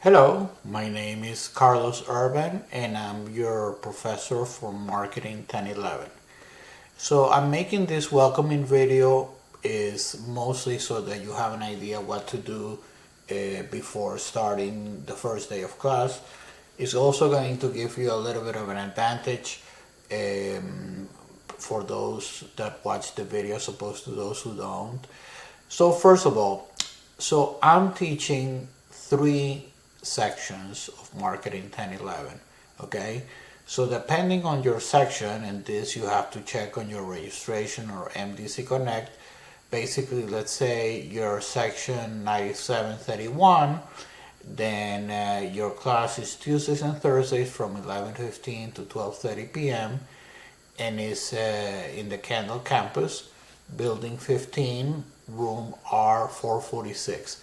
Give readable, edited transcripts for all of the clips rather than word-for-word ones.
Hello, my name is Carlos Urban and I'm your professor for Marketing 1011. So I'm making this welcoming video is mostly so that you have an idea what to do before starting the first day of class. It's also going to give you a little bit of an advantage for those that watch the video as opposed to those who don't. So first of all, I'm teaching three sections of Marketing 1011, okay? So depending on your section, and this you have to check on your registration or MDC Connect. Basically, let's say your section 9731, then your class is Tuesdays and Thursdays from 11:15 to 12:30 p.m. and is in the Kendall campus, building 15, room R446.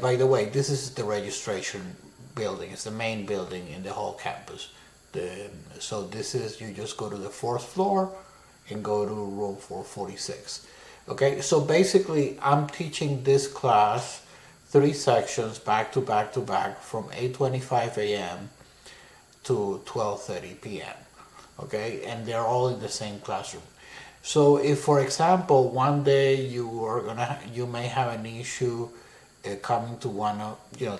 By the way, this is the registration building. It's the main building in the whole campus. So this is, you just go to the fourth floor and go to room 446. Okay, so basically I'm teaching this class three sections back to back to back from 8:25 a.m. to 12:30 p.m. Okay, and they're all in the same classroom. So if, for example, one day you may have an issue coming to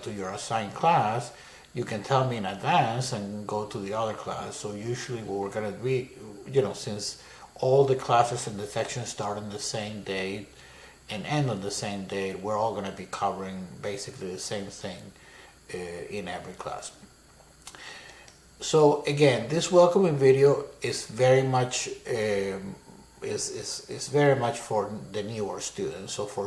to your assigned class, you can tell me in advance and go to the other class. So usually what we're gonna be, since all the classes in the section start on the same day and end on the same day, we're all gonna be covering basically the same thing in every class. So again, this welcoming video is very much is very much for the newer students. So for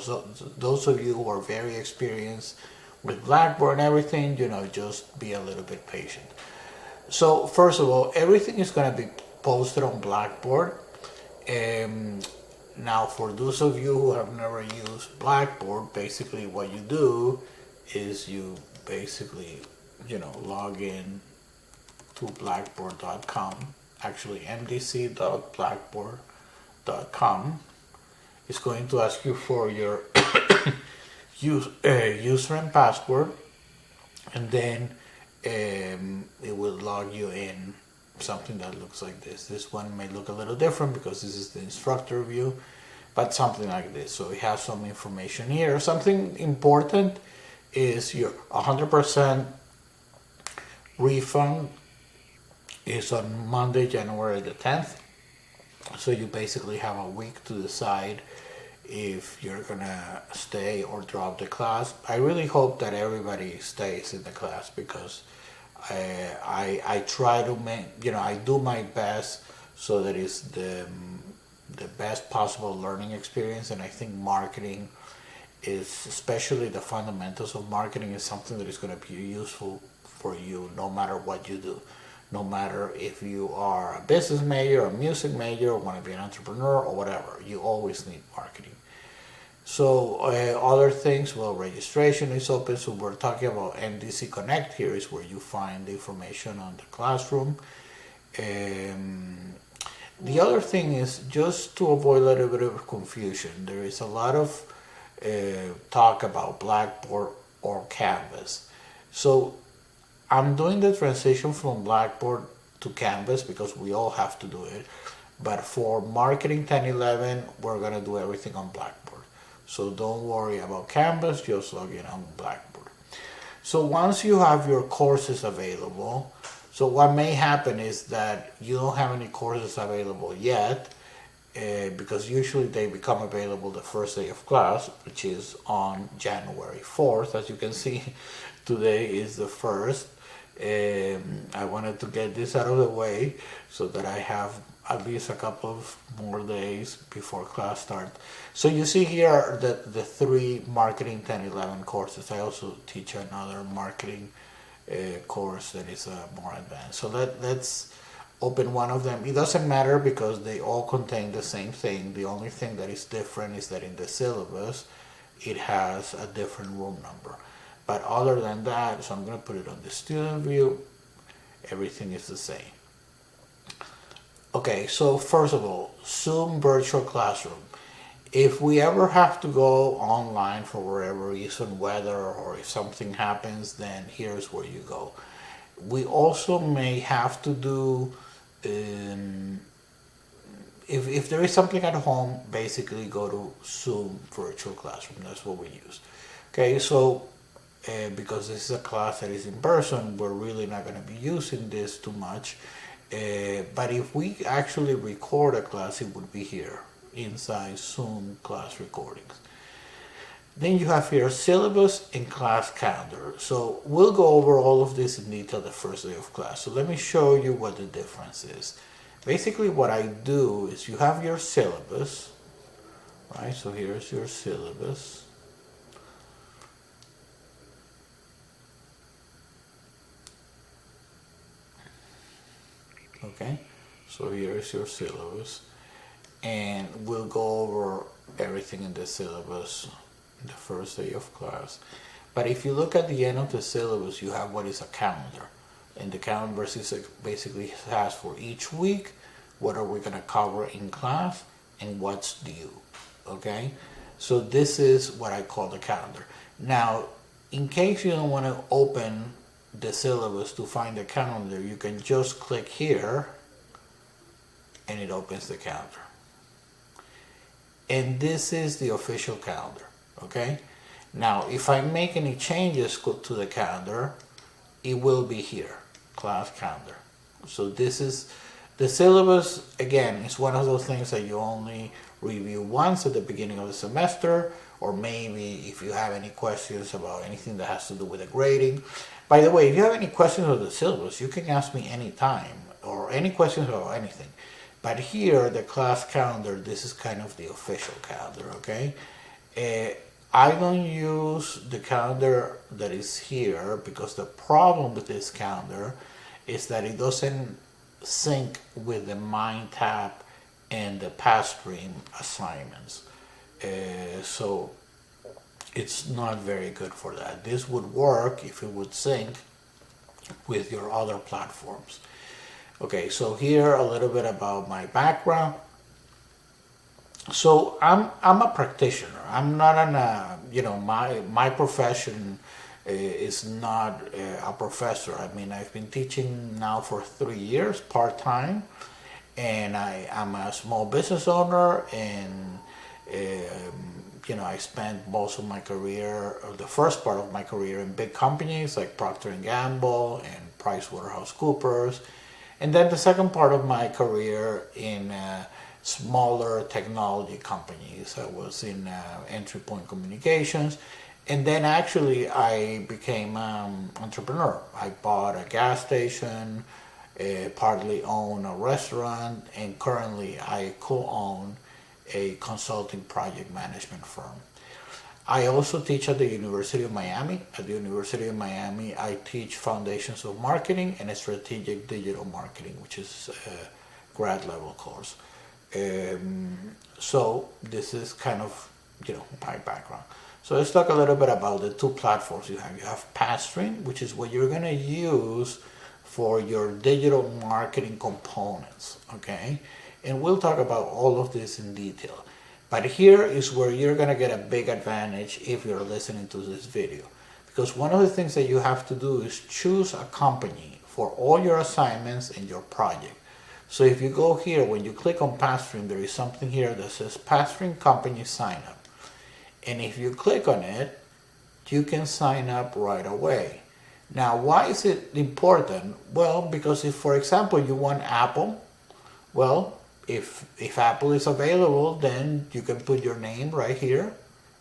those of you who are very experienced with Blackboard and everything, just be a little bit patient. So first of all, everything is going to be posted on Blackboard. Now for those of you who have never used Blackboard, basically what you do is you basically, log in to blackboard.com, actually mdc.blackboard.com. It's going to ask you for your user and password, and then it will log you in something that looks like this. This one may look a little different because this is the instructor view, but something like this. So it has some information here. Something important is your 100% refund is on Monday, January the 10th. So you basically have a week to decide if you're gonna stay or drop the class. I really hope that everybody stays in the class because I try to make, I do my best so that it's the best possible learning experience. And I think marketing is, especially the fundamentals of marketing, is something that is going to be useful for you no matter what you do. No matter if you are a business major, a music major, or want to be an entrepreneur or whatever, you always need marketing. So other things, well, registration is open. So we're talking about MDC Connect. Here is where you find the information on the classroom. The other thing is, just to avoid a little bit of confusion, there is a lot of talk about Blackboard or Canvas. So I'm doing the transition from Blackboard to Canvas because we all have to do it. But for Marketing 1011, we're going to do everything on Blackboard. So don't worry about Canvas, just log in on Blackboard. So once you have your courses available, so what may happen is that you don't have any courses available yet, because usually they become available the first day of class, which is on January 4th. As you can see, today is the 1st. I wanted to get this out of the way so that I have at least a couple of more days before class starts. So you see here the three Marketing 1011 courses. I also teach another marketing course that is more advanced. So let's open one of them. It doesn't matter because they all contain the same thing. The only thing that is different is that in the syllabus it has a different room number. But other than that, so I'm going to put it on the student view, everything is the same. Okay, so first of all, Zoom Virtual Classroom. If we ever have to go online for whatever reason, weather or if something happens, then here's where you go. We also may have to do, if there is something at home, basically go to Zoom virtual classroom. That's what we use. Okay, so because this is a class that is in person, we're really not going to be using this too much. But if we actually record a class, it would be here inside Zoom class recordings. Then you have here syllabus and class calendar. So we'll go over all of this in detail the first day of class. So let me show you what the difference is. Basically what I do is you have your syllabus, right? So here's your syllabus. Okay, so here is your syllabus, and we'll go over everything in the syllabus the first day of class. But if you look at the end of the syllabus, you have what is a calendar, and the calendar basically has for each week what are we going to cover in class and what's due. Okay, so this is what I call the calendar. Now, in case you don't want to open the syllabus to find the calendar, you can just click here and it opens the calendar. And this is the official calendar, okay? Now, if I make any changes to the calendar, it will be here, class calendar. So this is the syllabus. Again, it's one of those things that you only review once at the beginning of the semester, or maybe if you have any questions about anything that has to do with the grading. By the way, if you have any questions of the syllabus, you can ask me anytime, or any questions about anything. But here, the class calendar, this is kind of the official calendar, okay? I don't use the calendar that is here because the problem with this calendar is that it doesn't sync with the MindTap and the PathStream assignments. So it's not very good for that. This would work if it would sync with your other platforms. Okay, so here a little bit about my background. So I'm a practitioner. I'm not my profession is not a professor. I mean, I've been teaching now for 3 years part-time, and I'm a small business owner, and I spent most of my career, or the first part of my career, in big companies like Procter & Gamble and PricewaterhouseCoopers, and then the second part of my career in smaller technology companies. I was in Entry Point Communications, and then actually I became an entrepreneur. I bought a gas station, partly own a restaurant, and currently I co-own a consulting project management firm. I also teach at the University of Miami. At the University of Miami, I teach Foundations of Marketing and Strategic Digital Marketing, which is a grad level course. So this is kind of, my background. So let's talk a little bit about the two platforms you have. You have PathStream, which is what you're going to use for your digital marketing components, okay? And we'll talk about all of this in detail. But here is where you're going to get a big advantage if you're listening to this video. Because one of the things that you have to do is choose a company for all your assignments and your project. So if you go here, when you click on PathStream, there is something here that says PathStream Company Sign Up. And if you click on it, you can sign up right away. Now, why is it important? Well, because if, for example, you want Apple, well, if Apple is available, then you can put your name right here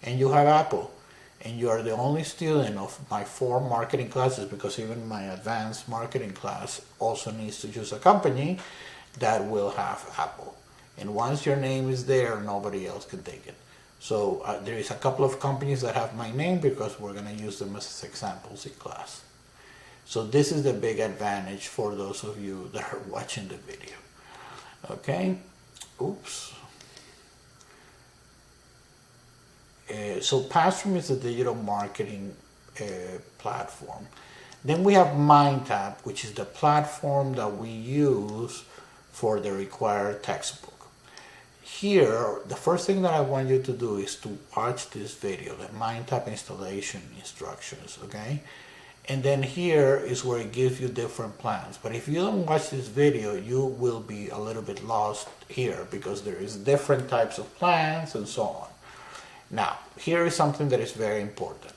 and you have Apple. And you are the only student of my 4 marketing classes, because even my advanced marketing class also needs to choose a company that will have Apple. And once your name is there, nobody else can take it. So there is a couple of companies that have my name because we're going to use them as examples in class. So this is the big advantage for those of you that are watching the video. Okay, oops. So PathStream is a digital marketing platform. Then we have MindTap, which is the platform that we use for the required textbook. here, the first thing that I want you to do is to watch this video, the MindTap installation instructions, okay? And then here is where it gives you different plans. But if you don't watch this video, you will be a little bit lost here because there is different types of plans and so on. Now, here is something that is very important.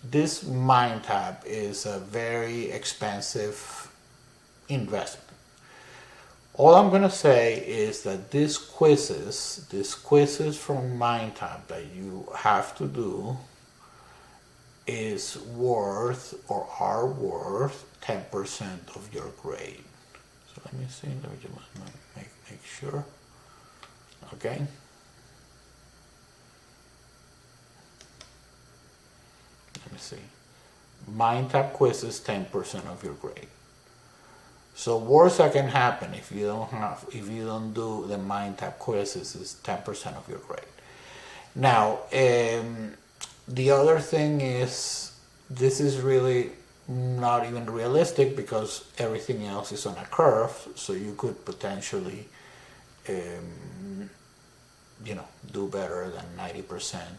This MindTap is a very expensive investment. All I'm going to say is that these quizzes from MindTap that you have to do is worth or are worth 10% of your grade. So let me see, let me just make sure. Okay. Let me see. MindTap quiz is 10% of your grade. So worst that can happen if you don't do the MindTap quizzes is 10% of your grade. Now, the other thing is, this is really not even realistic because everything else is on a curve, so you could potentially, do better than 90%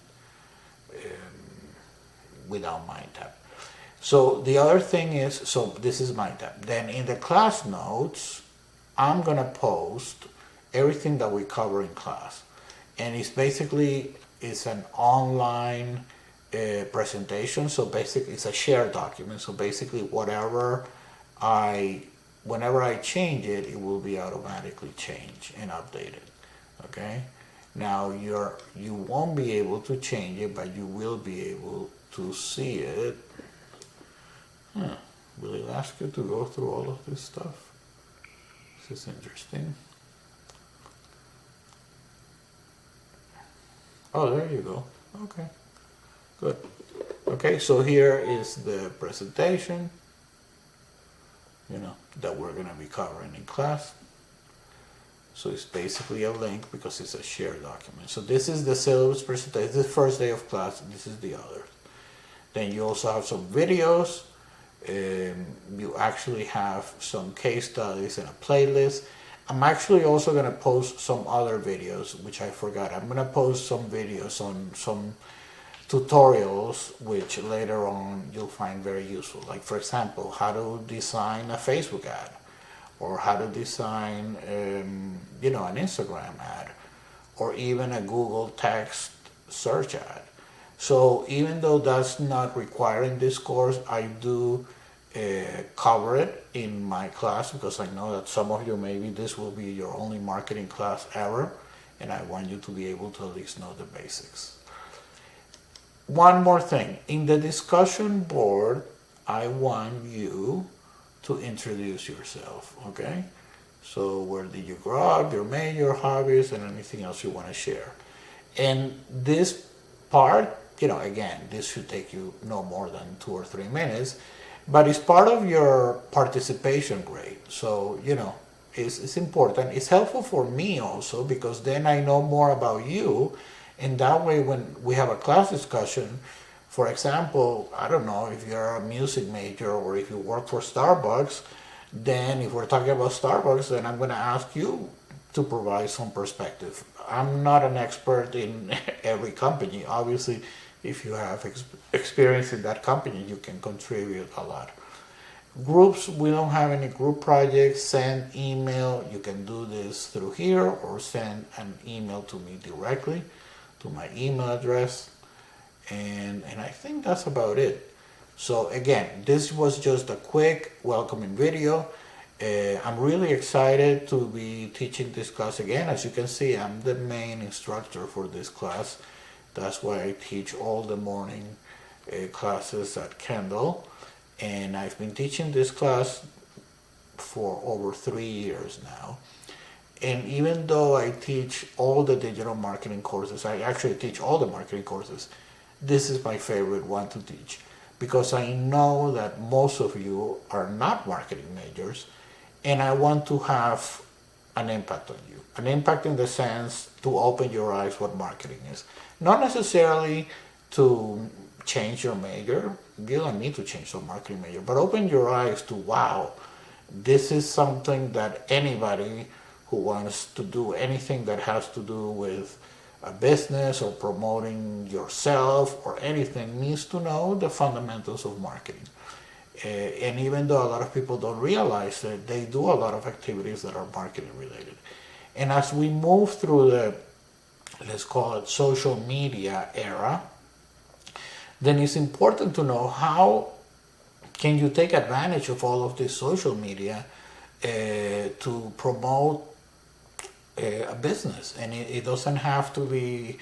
without MindTap. So the other thing is, so this is MindTap. Then in the class notes, I'm gonna post everything that we cover in class, and it's an online presentation. So basically, it's a shared document. So basically, whenever I change it, it will be automatically changed and updated. Okay. Now you won't be able to change it, but you will be able to see it. Will it ask you to go through all of this stuff? This is interesting. Oh, there you go. Okay, good. Okay, so here is the presentation, that we're going to be covering in class. So it's basically a link because it's a shared document. So this is the syllabus presentation. This is the first day of class, and this is the other. Then you also have some videos. You actually have some case studies and a playlist. I'm actually also going to post some other videos, which I forgot. I'm going to post some videos on some tutorials, which later on you'll find very useful. Like, for example, how to design a Facebook ad, or how to design, an Instagram ad, or even a Google text search ad. So even though that's not required in this course, I do cover it in my class because I know that some of you, maybe this will be your only marketing class ever, and I want you to be able to at least know the basics. One more thing. In the discussion board, I want you to introduce yourself, okay? So where did you grow up, your major, hobbies, and anything else you want to share. And this part, again, this should take you no more than 2 or 3 minutes, but it's part of your participation grade. So, it's important. It's helpful for me also because then I know more about you, and that way when we have a class discussion, for example, I don't know, if you're a music major or if you work for Starbucks, then if we're talking about Starbucks, then I'm going to ask you to provide some perspective. I'm not an expert in every company. Obviously, if you have experience in that company, you can contribute a lot. Groups, we don't have any group projects. Send email. You can do this through here or send an email to me directly to my email address. And I think that's about it. So again, this was just a quick welcoming video. I'm really excited to be teaching this class again. As you can see, I'm the main instructor for this class. That's why I teach all the morning classes at Kendall. And I've been teaching this class for over 3 years now. And even though I teach all the digital marketing courses, I actually teach all the marketing courses, this is my favorite one to teach because I know that most of you are not marketing majors, and I want to have an impact on you. An impact in the sense to open your eyes what marketing is. Not necessarily to change your major. You don't need to change your marketing major, but open your eyes to, wow, this is something that anybody who wants to do anything that has to do with a business or promoting yourself or anything needs to know the fundamentals of marketing. And even though a lot of people don't realize it, they do a lot of activities that are marketing related. And as we move through the, let's call it social media era, then it's important to know how can you take advantage of all of this social media to promote a business. And it doesn't have to be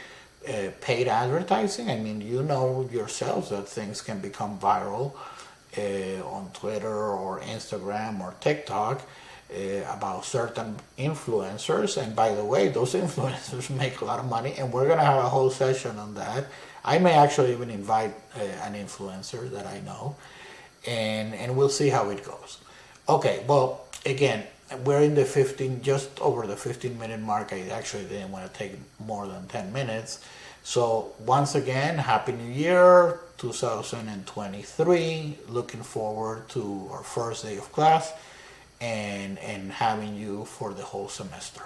paid advertising. I mean, you know yourselves that things can become viral on Twitter or Instagram or TikTok about certain influencers. And by the way, those influencers make a lot of money, and we're going to have a whole session on that. I may actually even invite an influencer that I know, and we'll see how it goes. Okay, well, again, we're in the 15, just over the 15-minute mark. I actually didn't want to take more than 10 minutes. So once again, Happy New Year 2023. Looking forward to our first day of class and having you for the whole semester.